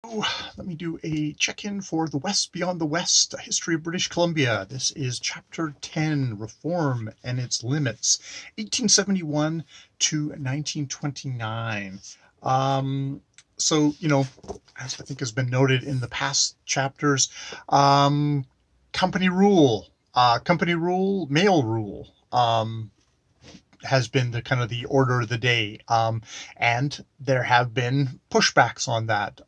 Let me do a check-in for The West Beyond the West, A History of British Columbia. This is Chapter 10, Reform and Its Limits, 1871 to 1929. So, as I think has been noted in the past chapters, company rule, mail rule, has been the kind of the order of the day, and there have been pushbacks on that.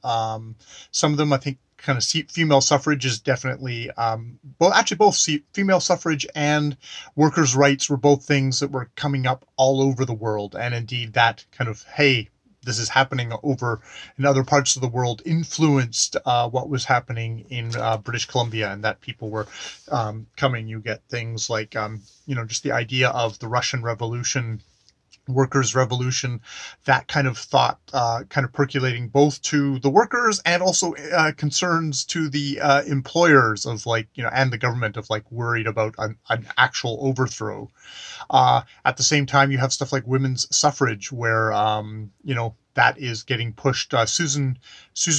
Some of them, I think, kind of female suffrage is definitely, both female suffrage and workers' rights were both things that were coming up all over the world, and indeed that kind of, hey, this is happening over in other parts of the world, influenced what was happening in British Columbia, and that people were coming. You get things like, just the idea of the Russian Revolution, workers' revolution, that kind of thought kind of percolating both to the workers and also concerns to the employers of and the government of worried about an actual overthrow. At the same time, you have stuff like women's suffrage, where that is getting pushed. Susan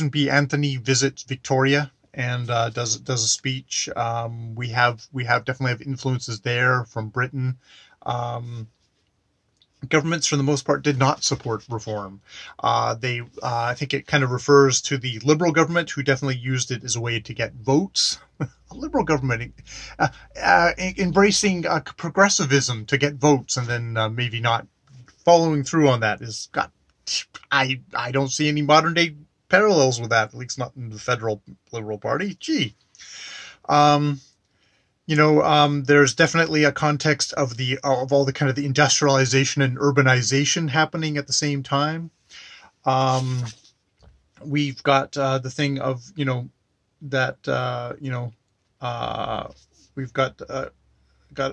B. Anthony visits Victoria and does a speech. We definitely have influences there from Britain. Governments, for the most part, did not support reform. I think it kind of refers to the Liberal government, who definitely used it as a way to get votes. A Liberal government embracing progressivism to get votes, and then maybe not following through on that is got. I don't see any modern day parallels with that, at least not in the federal Liberal Party. Gee. There's definitely a context of all the kind of the industrialization and urbanization happening at the same time. We've got the thing of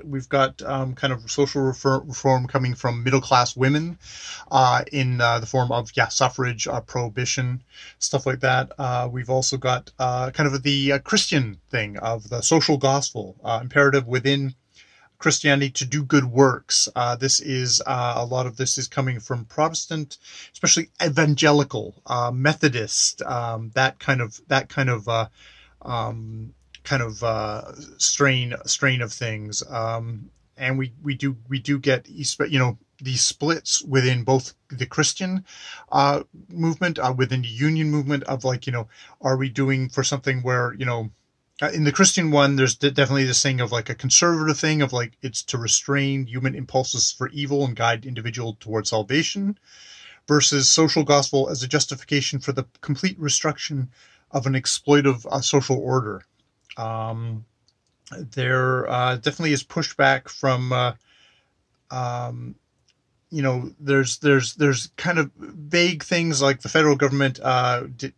we've got kind of social reform coming from middle class women in the form of suffrage, prohibition, stuff like that. We've also got kind of the Christian thing of the social gospel, imperative within Christianity to do good works. This is a lot of this is coming from Protestant, especially evangelical, Methodist, that kind of strain of things, and we do get these splits within both the Christian movement, within the Union movement of are we doing for something where in the Christian one, there's definitely this thing of a conservative thing of it's to restrain human impulses for evil and guide individual towards salvation, versus social gospel as a justification for the complete destruction of an exploitive social order. There definitely is pushback from, there's kind of vague things like the federal government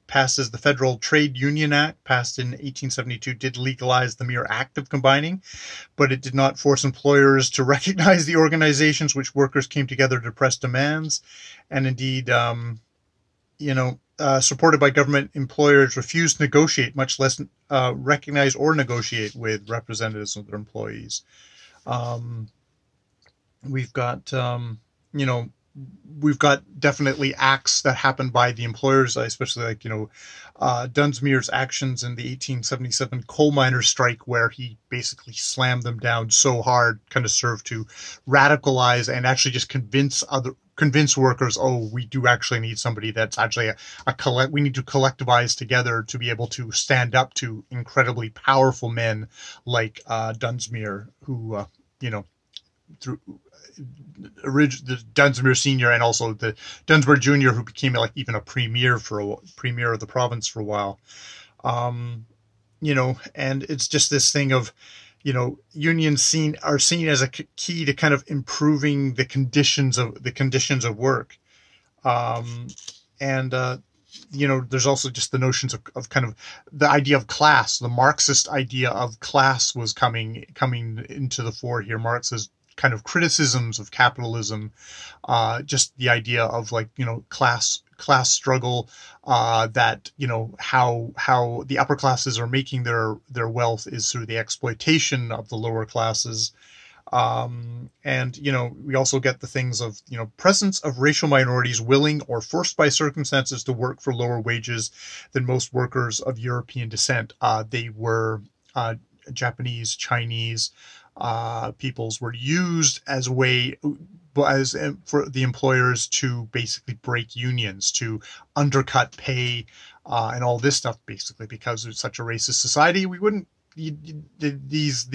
passes the Federal Trade Union Act, passed in 1872, did legalize the mere act of combining, but it did not force employers to recognize the organizations which workers came together to press demands. And indeed, supported by government, employers refused to negotiate, much less recognize or negotiate with representatives of their employees. We've got, we've got definitely acts that happened by the employers, especially Dunsmuir's actions in the 1877 coal miners' strike, where he basically slammed them down so hard, kind of served to radicalize and actually just convince workers, we do actually need somebody that's actually we need to collectivize together to be able to stand up to incredibly powerful men like Dunsmuir, who, through the Dunsmuir Senior and also the Dunsmuir Junior, who became even a premier of the province for a while. And it's just this thing of, unions are seen as a key to kind of improving the conditions of work. There's also just the notions of kind of the idea of class. The Marxist idea of class was coming into the fore here. Marx's kind of criticisms of capitalism, just the idea of class struggle, that how the upper classes are making their wealth is through the exploitation of the lower classes. And, we also get the things of, presence of racial minorities willing or forced by circumstances to work for lower wages than most workers of European descent. They were Japanese, Chinese peoples were used as a way for the employers to basically break unions, to undercut pay, and all this stuff, basically, because it's such a racist society. We wouldn't. These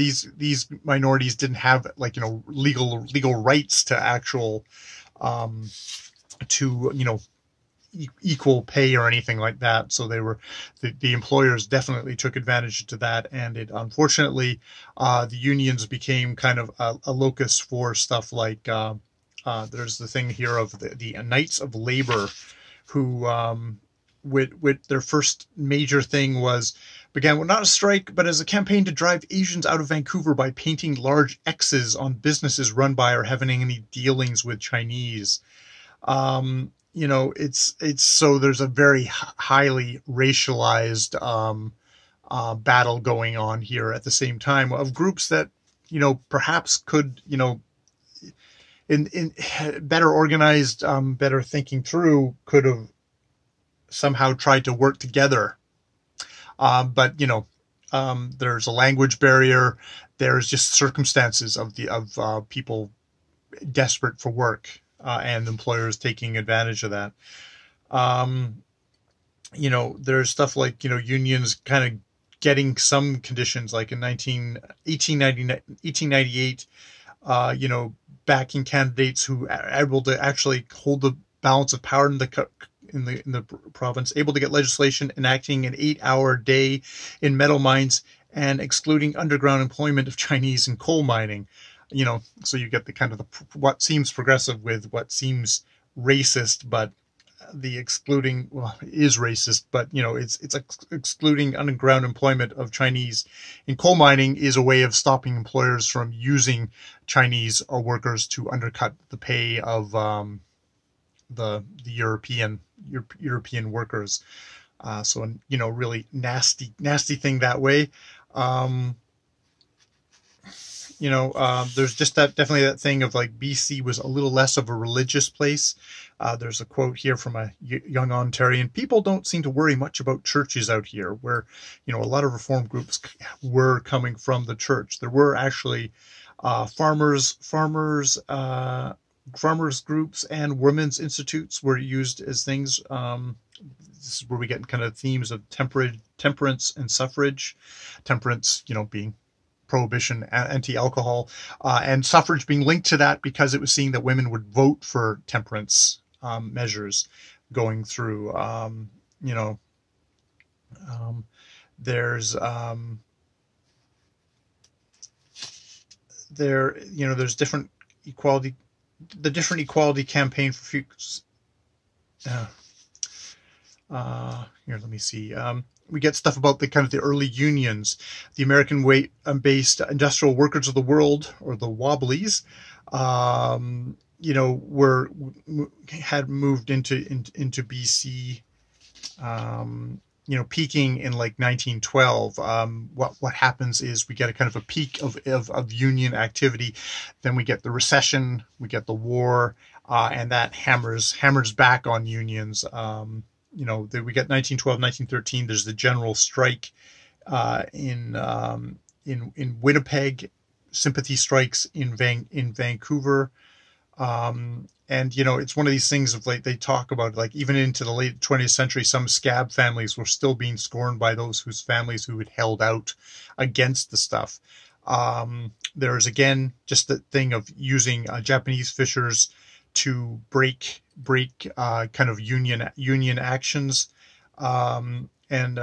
minorities didn't have legal rights to actual equal pay or anything like that. So the employers definitely took advantage to that, and it unfortunately the unions became kind of a locus for stuff like there's the thing here of the Knights of Labor, who with their first major thing began not a strike, but as a campaign to drive Asians out of Vancouver by painting large X's on businesses run by or having any dealings with Chinese. It's so there's a very highly racialized battle going on here at the same time of groups that, perhaps could, in better organized, better thinking through, could have somehow tried to work together. But there's a language barrier. There's just circumstances of people desperate for work, and employers taking advantage of that. There's stuff like, unions kind of getting some conditions, like in 1898, backing candidates who are able to actually hold the balance of power in the province, able to get legislation enacting an 8-hour day in metal mines and excluding underground employment of Chinese in coal mining. So you get the kind of what seems progressive with what seems racist, but the excluding, well, is racist, but it's excluding underground employment of Chinese in coal mining is a way of stopping employers from using Chinese workers to undercut the pay of the European workers. So really nasty thing that way. There's just definitely that thing of like BC was a little less of a religious place. There's a quote here from a young Ontarian: "People don't seem to worry much about churches out here," where, a lot of reform groups were coming from the church. There were actually farmers groups and women's institutes were used as things. This is where we get kind of themes of temperance and suffrage. Temperance, being prohibition, anti-alcohol, and suffrage being linked to that because it was seen that women would vote for temperance measures going through. There's there's different equality. The different equality campaign for futures. Here, let me see. We get stuff about the kind of the early unions, the American-based Industrial Workers of the World, or the Wobblies, had moved into BC, peaking in like 1912. What happens is we get a kind of a peak of union activity. Then we get the recession, we get the war, and that hammers back on unions. We get 1912, 1913. There's the general strike in Winnipeg, sympathy strikes in Vancouver. And it's one of these things of like they talk about, like, even into the late 20th century, some scab families were still being scorned by those whose families who had held out against the stuff. There's again just the thing of using Japanese fishers to break kind of union actions, and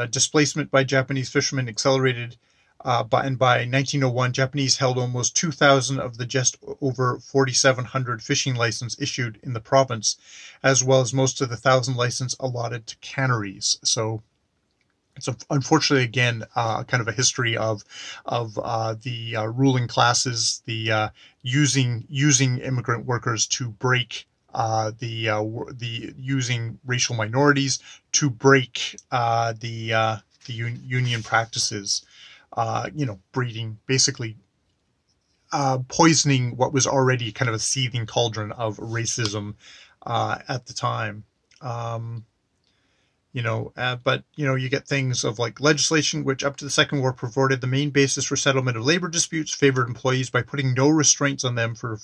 displacement by Japanese fishermen accelerated. And by 1901, Japanese held almost 2,000 of the just over 4,700 fishing licenses issued in the province, as well as most of the 1,000 licenses allotted to canneries. So it's unfortunately, again, kind of a history of the ruling classes, the using immigrant workers to break the using racial minorities to break the union practices. Breeding, basically poisoning what was already kind of a seething cauldron of racism at the time. But you get things of like legislation which up to the Second War perverted the main basis for settlement of labor disputes, favored employees by putting no restraints on them for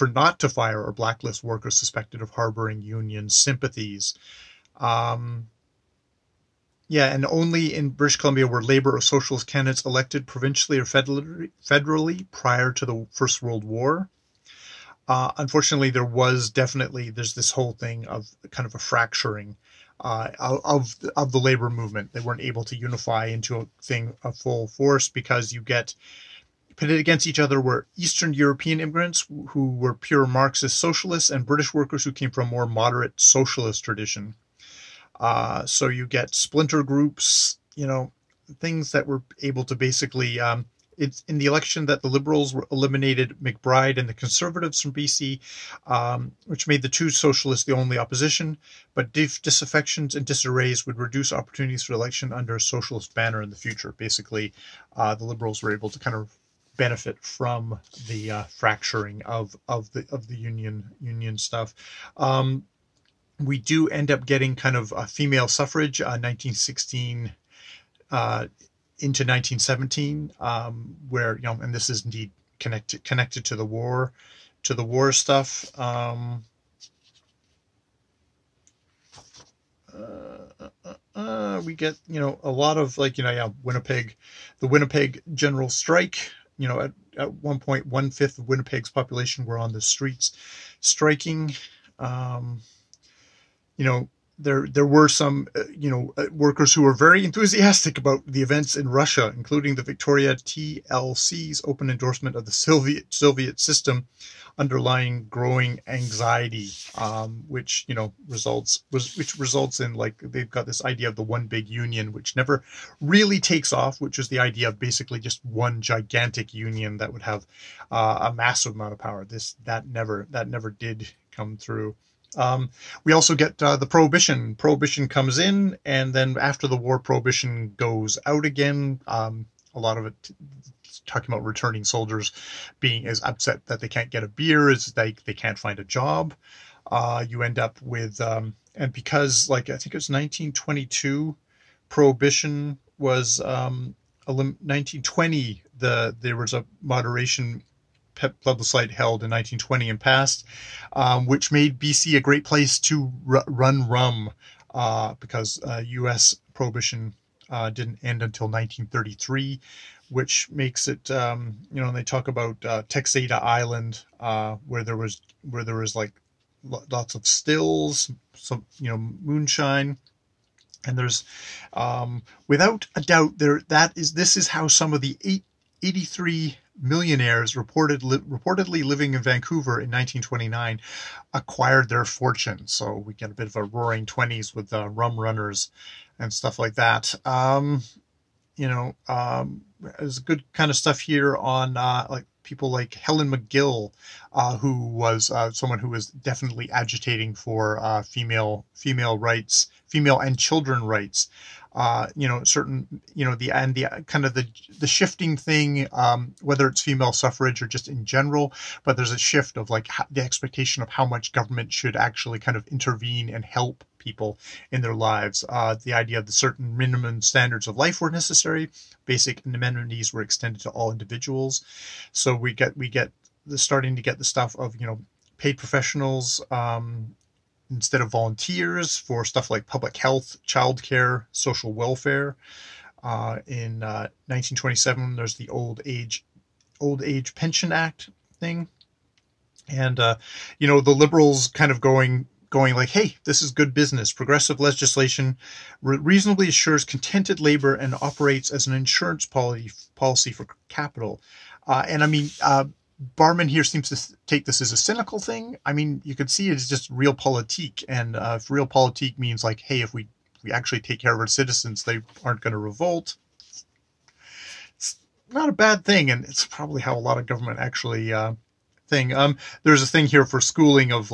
not to fire or blacklist workers suspected of harboring union sympathies. And only in British Columbia were Labour or Socialist candidates elected provincially or federally prior to the First World War. Unfortunately, there's this whole thing of kind of a fracturing of the labor movement. They weren't able to unify into a thing of full force because you get pitted against each other were Eastern European immigrants who were pure Marxist socialists and British workers who came from a more moderate socialist tradition. So you get splinter groups, things that were able to basically it's in the election that the Liberals eliminated McBride and the Conservatives from BC, which made the two socialists the only opposition. But disaffections and disarrays would reduce opportunities for election under a socialist banner in the future. Basically, the Liberals were able to kind of benefit from the fracturing of the union stuff. We do end up getting kind of a female suffrage, 1916. Into 1917, where and this is indeed connected to the war stuff. We get a lot of Winnipeg, the Winnipeg general strike. At one point 1/5 of Winnipeg's population were on the streets striking. There were some, workers who were very enthusiastic about the events in Russia, including the Victoria TLC's open endorsement of the Soviet system, underlying growing anxiety, which results in they've got this idea of the one big union, which never really takes off, which is the idea of basically just one gigantic union that would have a massive amount of power. That never did come through. We also get the Prohibition. Prohibition comes in, and then after the war, Prohibition goes out again. A lot of it talking about returning soldiers being as upset that they can't get a beer as they can't find a job. You end up with, and because I think it was 1922, Prohibition was 1920. There was a moderation plebiscite held in 1920 and passed, which made BC a great place to run rum, because U.S. prohibition didn't end until 1933, which makes it, they talk about Texada Island, where there was lots of stills, some moonshine. And there's, without a doubt, this is how some of the 83 millionaires reportedly living in Vancouver in 1929 acquired their fortune. So we get a bit of a roaring 20s with rum runners and stuff like that. There's good kind of stuff here on people like Helen McGill, who was someone who was definitely agitating for female rights, female and children rights. The kind of the shifting thing, whether it's female suffrage or just in general, but there's a shift of the expectation of how much government should actually kind of intervene and help people in their lives. The idea of the certain minimum standards of life were necessary. Basic amenities were extended to all individuals. So we get starting to get the stuff of, paid professionals, instead of volunteers for stuff like public health, childcare, social welfare. In 1927, there's the Old Age Pension Act thing. And, the Liberals kind of going like, hey, this is good business. Progressive legislation reasonably assures contented labor and operates as an insurance policy for capital. Barman here seems to take this as a cynical thing. I mean, you could see it as just realpolitik. And if realpolitik means hey, if we actually take care of our citizens, they aren't going to revolt. It's not a bad thing. And it's probably how a lot of government actually thing. There's a thing here for schooling of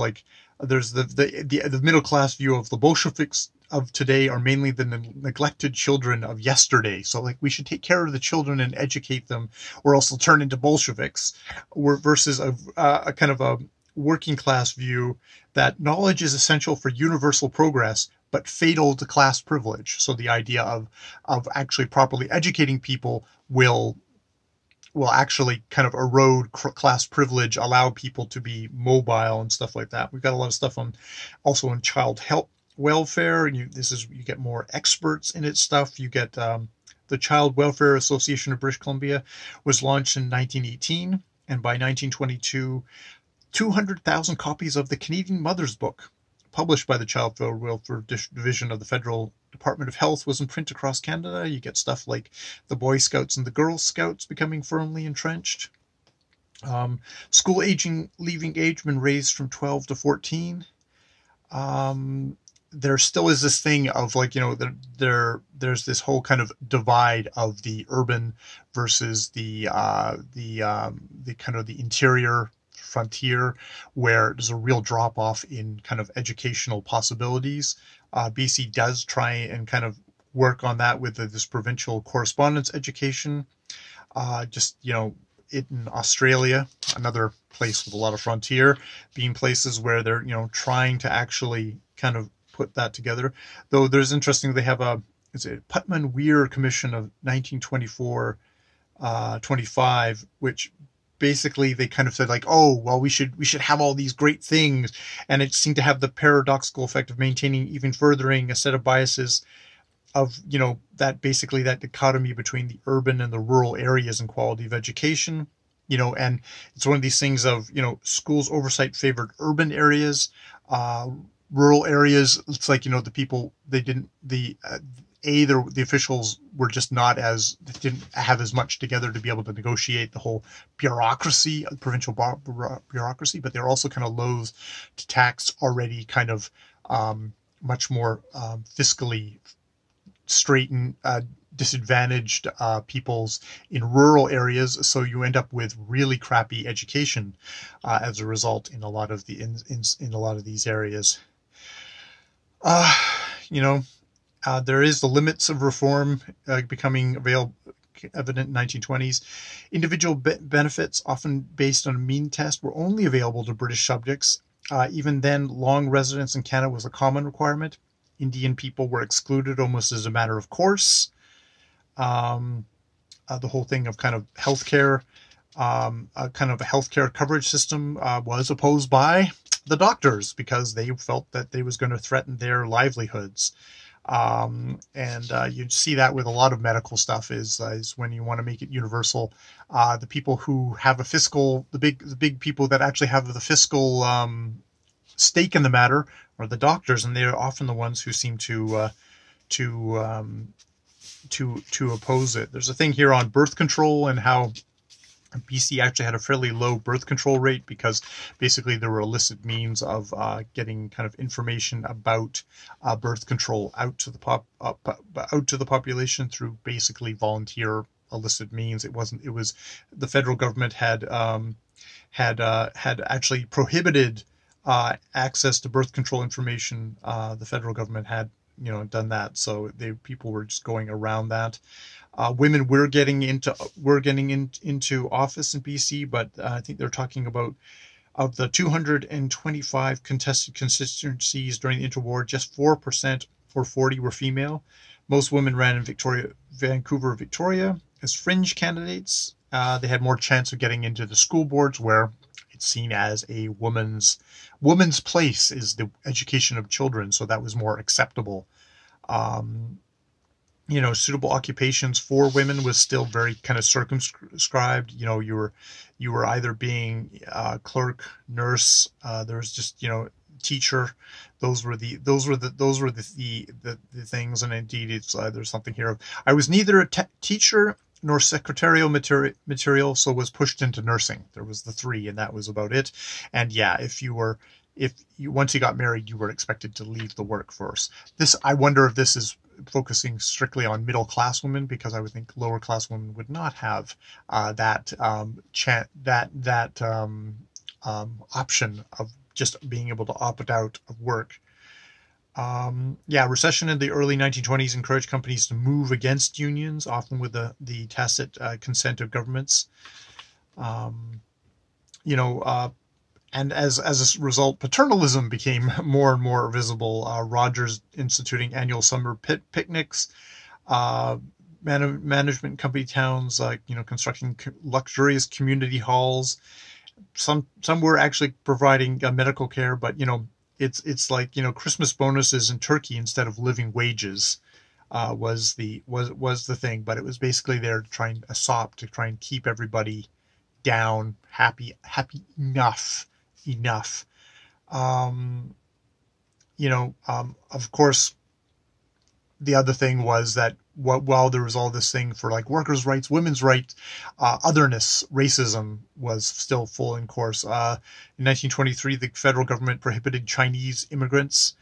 there's the middle class view of the Bolsheviks of today are mainly the neglected children of yesterday. So like we should take care of the children and educate them, or else they'll turn into Bolsheviks. Versus a kind of a working class view that knowledge is essential for universal progress, but fatal to class privilege. So the idea of actually properly educating people will actually kind of erode class privilege, allow people to be mobile and stuff like that. We've got a lot of stuff on also on child health welfare, and you get more experts in its stuff. You get the Child Welfare Association of British Columbia was launched in 1918, and by 1922, 200,000 copies of the Canadian Mother's Book, published by the Child Welfare Division of the Federal Department of Health, was in print across Canada. You get stuff like the Boy Scouts and the Girl Scouts becoming firmly entrenched. School leaving age been raised from 12 to 14. There still is this thing of like, there's this whole kind of divide of the urban versus the kind of the interior frontier, where there's a real drop off in kind of educational possibilities. BC does try and kind of work on that with this provincial correspondence education. In Australia, another place with a lot of frontier, being places where they're, trying to actually kind of put that together. Though there's interesting, they have it's a Putnam-Weir Commission of 1924-25, which basically they kind of said like, oh, well, we should have all these great things. And it seemed to have the paradoxical effect of maintaining, even furthering a set of biases of, that basically that dichotomy between the urban and the rural areas and quality of education, and it's one of these things of, schools oversight favored urban areas, rural areas. It's like, the people, they didn't, the officials were just didn't have as much together to be able to negotiate the whole bureaucracy, provincial bureaucracy, but they're also kind of loath to tax already kind of much more fiscally straightened, disadvantaged peoples in rural areas. So you end up with really crappy education as a result in a lot of the in a lot of these areas. There is the limits of reform becoming evident in 1920s. Individual benefits, often based on a mean test, were only available to British subjects. Even then, long residence in Canada was a common requirement. Indian people were excluded almost as a matter of course. The whole thing of kind of healthcare, a kind of a healthcare coverage system was opposed by the doctors because they felt that they was going to threaten their livelihoods. You see that with a lot of medical stuff is when you want to make it universal. The people who have the big people that actually have the fiscal stake in the matter are the doctors, and they're often the ones who seem to oppose it. There's a thing here on birth control and how BC actually had a fairly low birth control rate because basically there were illicit means of getting kind of information about birth control out to the population through basically volunteer illicit means. It was the federal government had actually prohibited access to birth control information. The federal government had done that, so people were just going around that. Women were getting into office in BC, but I think they're talking about of the 225 contested constituencies during the interwar, just 4% or 40 were female. Most women ran in Vancouver, Victoria as fringe candidates. They had more chance of getting into the school boards, where it's seen as a woman's place is the education of children, so that was more acceptable. Suitable occupations for women was still very kind of circumscribed. You were either being clerk, nurse. There was just teacher. Those were the things. And indeed, it's there's something here. I was neither a teacher nor secretarial material, so was pushed into nursing. There was the three, and that was about it. And yeah, once you got married, you were expected to leave the workforce. I wonder if this is focusing strictly on middle class women, because I would think lower class women would not have that option of just being able to opt out of work. Yeah, recession in the early 1920s encouraged companies to move against unions, often with the tacit consent of governments. Um, you know, and as a result, paternalism became more and more visible. Rogers instituting annual summer picnics, uh, management company towns, like constructing luxurious community halls. Some were actually providing medical care, but it's like Christmas bonuses in Turkey instead of living wages was the thing. But it was basically there to try and a sop to try and keep everybody down, happy enough. Um, of course, the other thing was that while there was all this thing for like workers' rights, women's rights, otherness, racism was still full in course. In 1923, the federal government prohibited Chinese immigrants,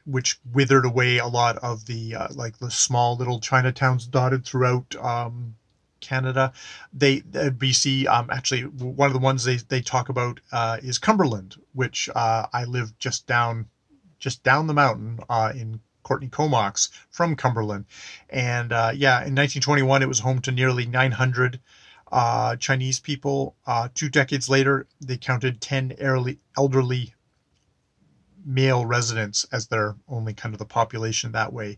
which withered away a lot of the like the small little Chinatowns dotted throughout Canada. BC, actually one of the ones they talk about is Cumberland, which I live just down the mountain in Courtney Comox from Cumberland. And yeah, in 1921, it was home to nearly 900 Chinese people. 2 decades later, they counted 10 elderly male residents as their only kind of the population that way.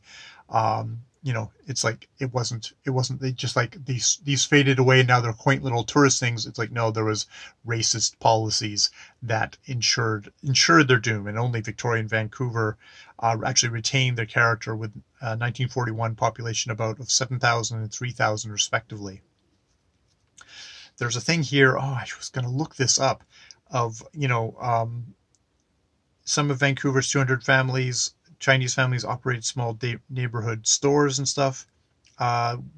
It's like it wasn't they just like these faded away and now they're quaint little tourist things. It's like, no, there was racist policies that ensured their doom, and only Victoria and Vancouver actually retained their character, with 1941 population about of 7,000 and 3,000 respectively. There's a thing here, I was going to look this up, of some of Vancouver's 200 Chinese families operated small neighborhood stores and stuff.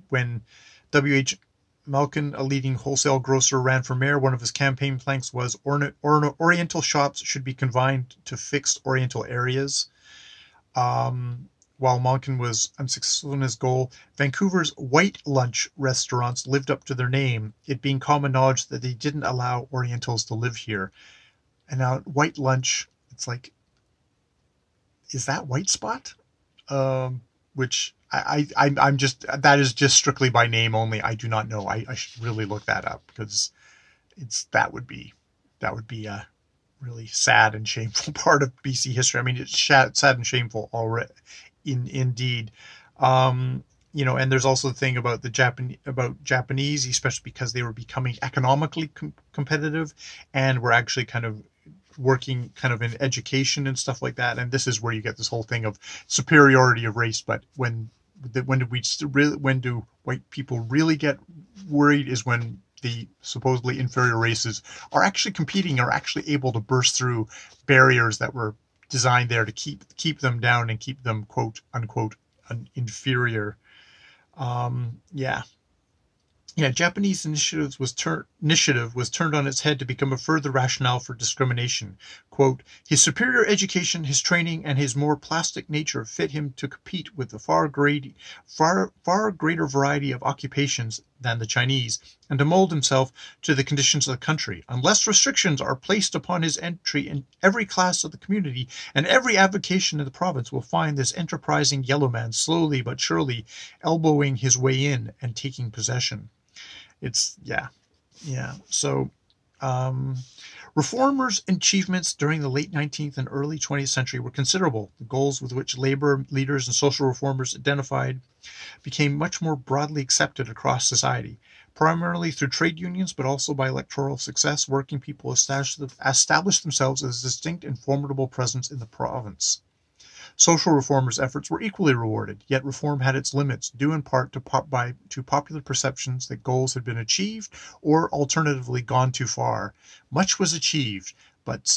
When W.H. Malkin, a leading wholesale grocer, ran for mayor, one of his campaign planks was Oriental shops should be confined to fixed Oriental areas. While Malkin was unsuccessful in his goal, Vancouver's white lunch restaurants lived up to their name, it being common knowledge that they didn't allow Orientals to live here. And now white lunch, it's like, is that white spot? Which I'm just, that is just strictly by name only. I do not know. I should really look that up, because that would be a really sad and shameful part of BC history. I mean, it's sad and shameful already, indeed. And there's also the thing about Japanese, especially because they were becoming economically competitive, and were actually kind of working kind of in education and stuff like that. And this is where you get this whole thing of superiority of race. But when do white people really get worried is when the supposedly inferior races are actually competing, are actually able to burst through barriers that were designed there to keep them down and keep them, quote unquote, inferior. Japanese initiative was turned on its head to become a further rationale for discrimination. Quote, his superior education, his training, and his more plastic nature fit him to compete with a far greater variety of occupations than the Chinese, and to mold himself to the conditions of the country. Unless restrictions are placed upon his entry in every class of the community, and every avocation in the province will find this enterprising yellow man slowly but surely elbowing his way in and taking possession. So, reformers' achievements during the late 19th and early 20th century were considerable. The goals with which labor leaders and social reformers identified became much more broadly accepted across society, primarily through trade unions, but also by electoral success. Working people established themselves as a distinct and formidable presence in the province. Social reformers' efforts were equally rewarded, yet reform had its limits, due in part to popular perceptions that goals had been achieved or alternatively gone too far. Much was achieved, but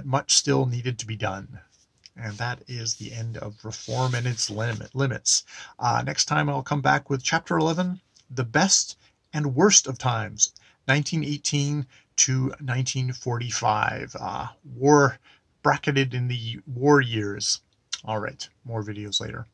much still needed to be done. And that is the end of reform and its limits. Next time I'll come back with Chapter 11, The Best and Worst of Times, 1918 to 1945. War bracketed in the war years. All right, more videos later.